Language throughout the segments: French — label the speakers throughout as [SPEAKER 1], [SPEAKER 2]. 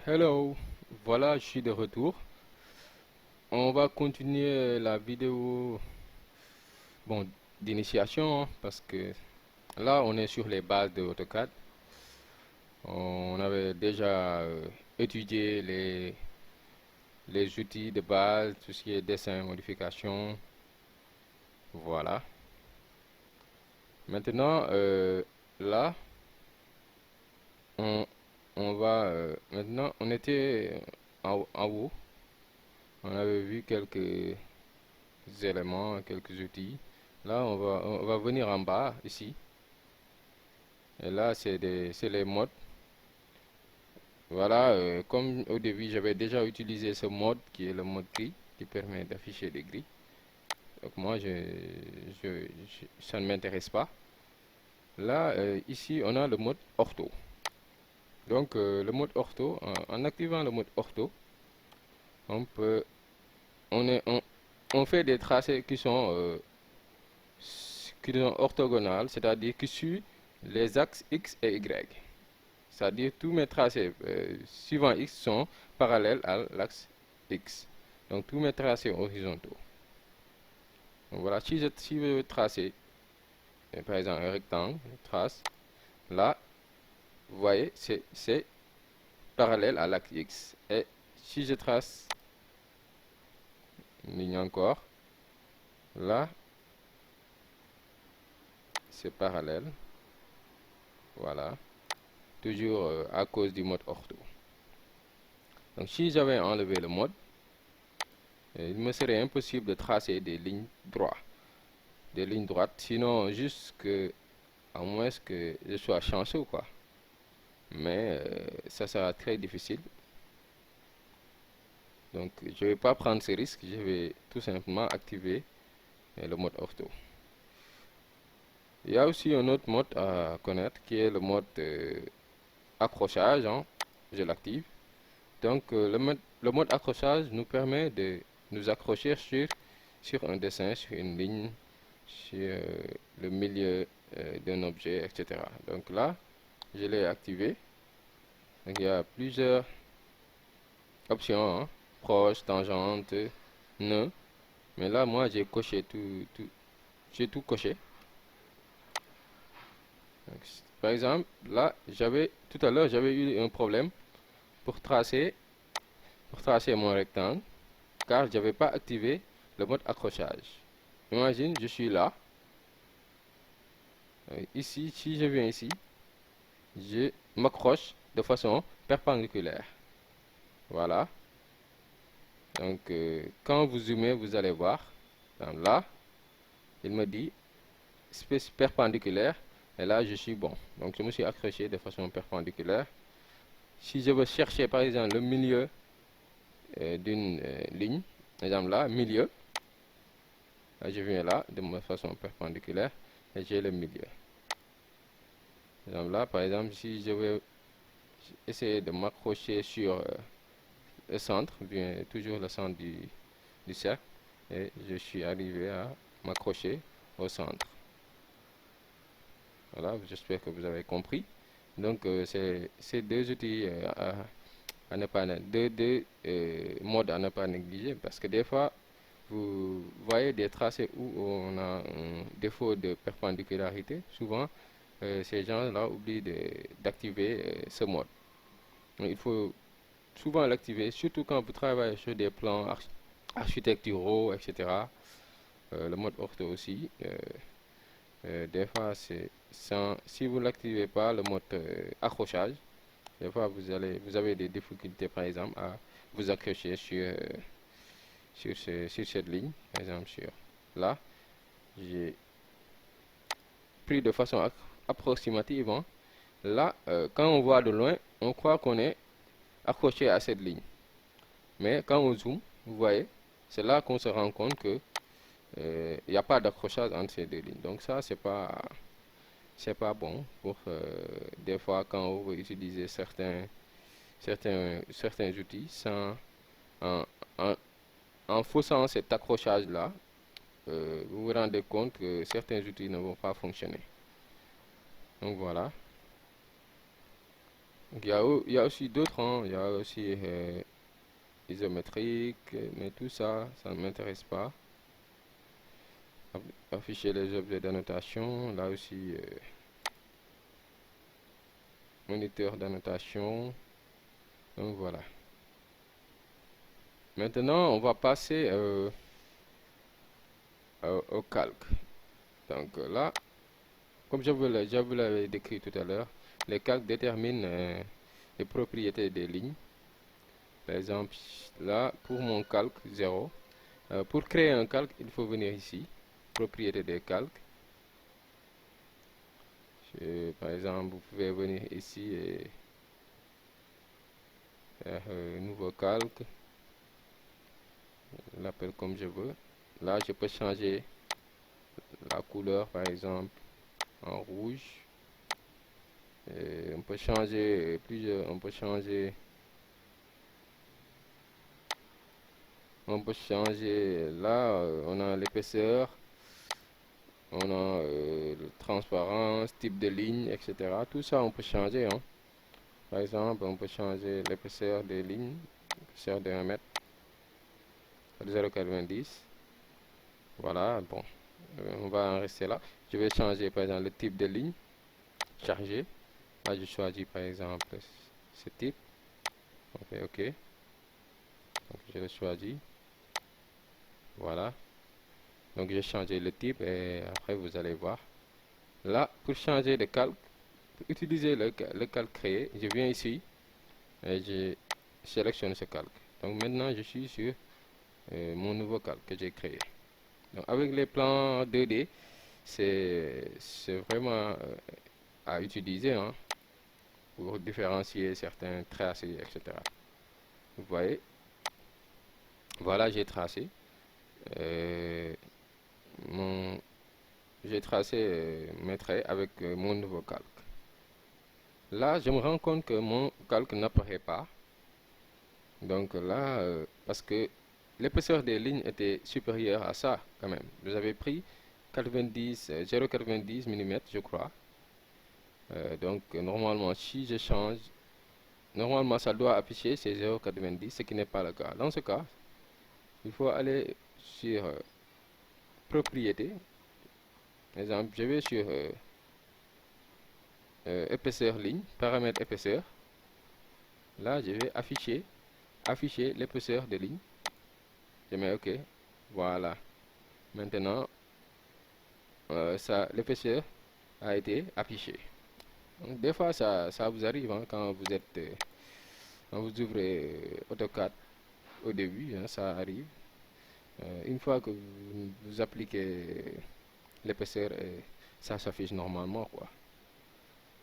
[SPEAKER 1] Hello, voilà, je suis de retour. On va continuer la vidéo bon, d'initiation parce que là, on est sur les bases de AutoCAD. On avait déjà étudié les outils de base, tout ce qui est dessin, modification. Voilà. Maintenant, là, on, on va. Maintenant, on était en haut. On avait vu quelques éléments, quelques outils. Là, on va venir en bas, ici. Et là, c'est les modes. Voilà, comme au début, j'avais déjà utilisé ce mode qui est le mode gris, qui permet d'afficher des gris. Donc moi, ça ne m'intéresse pas. Là, ici, on a le mode ortho. Donc, le mode ortho, en activant le mode ortho, on peut, on est, on fait des tracés qui sont orthogonales, c'est-à-dire qui suivent les axes X et Y. C'est-à-dire tous mes tracés suivant X sont parallèles à l'axe X. Donc tous mes tracés horizontaux. Donc voilà, si je veux tracer, par exemple un rectangle, je trace, là, vous voyez, c'est parallèle à l'axe X. Et si je trace une ligne encore, là, c'est parallèle. Voilà, toujours à cause du mode ortho. Donc si j'avais enlevé le mode, il me serait impossible de tracer des lignes droites. Des lignes droites, sinon juste que, à moins que je sois chanceux, quoi. Mais ça sera très difficile. Donc je ne vais pas prendre ce risque, je vais tout simplement activer le mode ortho. Il y a aussi un autre mode à connaître qui est le mode accrochage, hein. Je l'active. Donc le mode accrochage nous permet de nous accrocher sur un dessin, sur une ligne, sur le milieu d'un objet, etc. Donc là, je l'ai activé. Donc il y a plusieurs options, hein. Proche, tangente, nœud. Mais là, moi, j'ai coché j'ai tout coché. Donc, par exemple, là, tout à l'heure, j'avais eu un problème pour tracer mon rectangle, car je n'avais pas activé le mode accrochage. Imagine, je suis là. Ici, si je viens ici, je m'accroche de façon perpendiculaire. Voilà. Donc, quand vous zoomez, vous allez voir. Là, il me dit space perpendiculaire. Et là, je suis bon. Donc, je me suis accroché de façon perpendiculaire. Si je veux chercher, par exemple, le milieu d'une ligne, par exemple là, milieu, là, je viens là, de façon perpendiculaire, et j'ai le milieu. Par exemple là, par exemple, si je veux essayer de m'accrocher sur le centre, bien toujours le centre du cercle, et je suis arrivé à m'accrocher au centre. Voilà, j'espère que vous avez compris. Donc, c'est deux outils à ne pas, modes à ne pas négliger parce que des fois, vous voyez des tracés où on a un défaut de perpendicularité. Souvent, ces gens-là oublient d'activer ce mode. Donc, il faut souvent l'activer, surtout quand vous travaillez sur des plans architecturaux, etc. Le mode ortho aussi. Des fois, si vous n'activez pas le mode accrochage, des fois vous avez des difficultés par exemple à vous accrocher sur cette ligne, par exemple sur là, j'ai pris de façon approximative, hein. Là, quand on voit de loin, on croit qu'on est accroché à cette ligne. Mais quand on zoome, vous voyez, c'est là qu'on se rend compte que il n'y a pas d'accrochage entre ces deux lignes. Donc ça, c'est pas bon pour des fois quand on veut utiliser certains outils sans en, en, en faussant cet accrochage là, vous vous rendez compte que certains outils ne vont pas fonctionner. Donc voilà. Il y a aussi d'autres, hein. Il y a aussi isométrique, mais tout ça, ça ne m'intéresse pas. Afficher les objets d'annotation, là aussi, moniteur d'annotation. Donc voilà. Maintenant, on va passer au calque. Donc là, comme je vous l'avais décrit tout à l'heure, les calques déterminent les propriétés des lignes. Par exemple, là, pour mon calque 0, pour créer un calque, il faut venir ici, propriété des calques. Par exemple, vous pouvez venir ici et faire nouveau calque, l'appelle comme je veux. Là, je peux changer la couleur, par exemple, en rouge. Et on peut changer plusieurs, on peut changer là, on a l'épaisseur, on a le transparence, type de ligne, etc. Tout ça, on peut changer, hein. Par exemple, on peut changer l'épaisseur des lignes, l'épaisseur de 1 mètre, 0,90. Voilà, bon, on va en rester là. Je vais changer, par exemple, le type de ligne, chargé. Là, je choisis, par exemple, ce type. On fait OK. Donc, je le choisis. Voilà. Donc, j'ai changé le type et après, vous allez voir. Là, pour changer de calque, pour utiliser le calque créé, je viens ici et je sélectionne ce calque. Donc maintenant, je suis sur mon nouveau calque que j'ai créé. Donc avec les plans 2D, c'est vraiment à utiliser, hein, pour différencier certains tracés, etc. Vous voyez, voilà, j'ai tracé. euh, mon, j'ai tracé mes traits avec mon nouveau calque. Là, je me rends compte que mon calque n'apparaît pas. Donc là, parce que l'épaisseur des lignes était supérieure à ça quand même. Vous avez pris 90, 0,90 mm, je crois. Donc normalement, si je change, normalement ça doit afficher ces 0,90, ce qui n'est pas le cas. Dans ce cas, il faut aller sur propriété. Par exemple, je vais sur épaisseur ligne, paramètre épaisseur. Là, je vais afficher l'épaisseur de ligne. Je mets OK. Voilà. Maintenant, l'épaisseur a été affiché. Donc, des fois, ça vous arrive, hein, quand vous ouvrez AutoCAD au début, hein, ça arrive. Une fois que vous appliquez l'épaisseur, ça s'affiche normalement, quoi.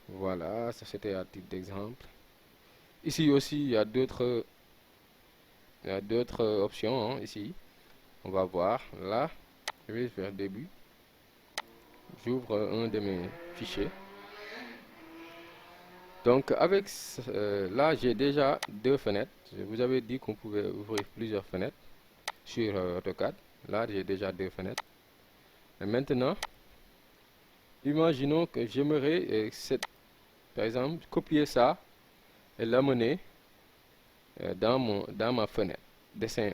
[SPEAKER 1] Voilà, ça c'était à titre d'exemple. Ici aussi, il y a d'autres options, hein, ici. On va voir. Là, je vais faire début. J'ouvre un de mes fichiers. Donc là, j'ai déjà deux fenêtres. Je vous avais dit qu'on pouvait ouvrir plusieurs fenêtres sur AutoCAD. Là, j'ai déjà deux fenêtres. Et maintenant, imaginons que j'aimerais, par exemple, copier ça et l'amener dans ma fenêtre dessin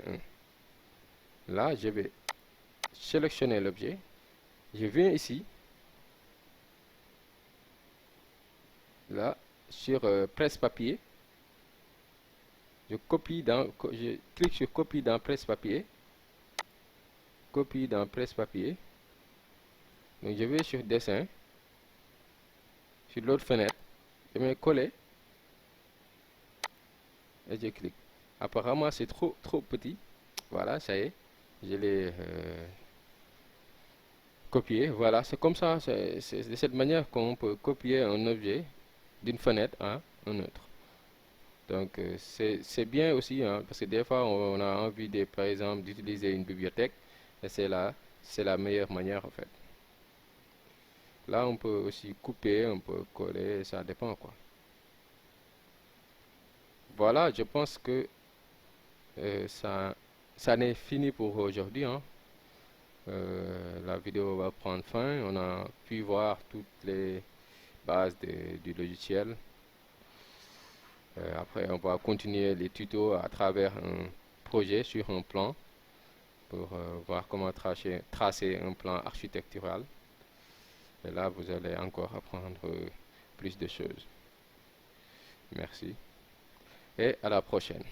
[SPEAKER 1] 1. Là, je vais sélectionner l'objet. Je viens ici, là, sur presse-papier. Je clique sur copie dans presse-papier. Copie dans presse-papier. Donc, je vais sur dessin, sur l'autre fenêtre. Je vais coller et je clique. Apparemment, c'est trop petit. Voilà, ça y est. Je l'ai copié. Voilà, c'est comme ça. C'est de cette manière qu'on peut copier un objet d'une fenêtre à un autre. Donc, c'est bien aussi, hein, parce que des fois, on a envie, par exemple, d'utiliser une bibliothèque. Et c'est la meilleure manière, en fait. Là, on peut aussi couper, on peut coller, ça dépend, quoi. Voilà, je pense que ça n'est fini pour aujourd'hui, hein. La vidéo va prendre fin. On a pu voir toutes les bases du logiciel. Après, on va continuer les tutos à travers un projet sur un plan pour voir comment tracer un plan architectural. Et là, vous allez encore apprendre plus de choses. Merci et à la prochaine.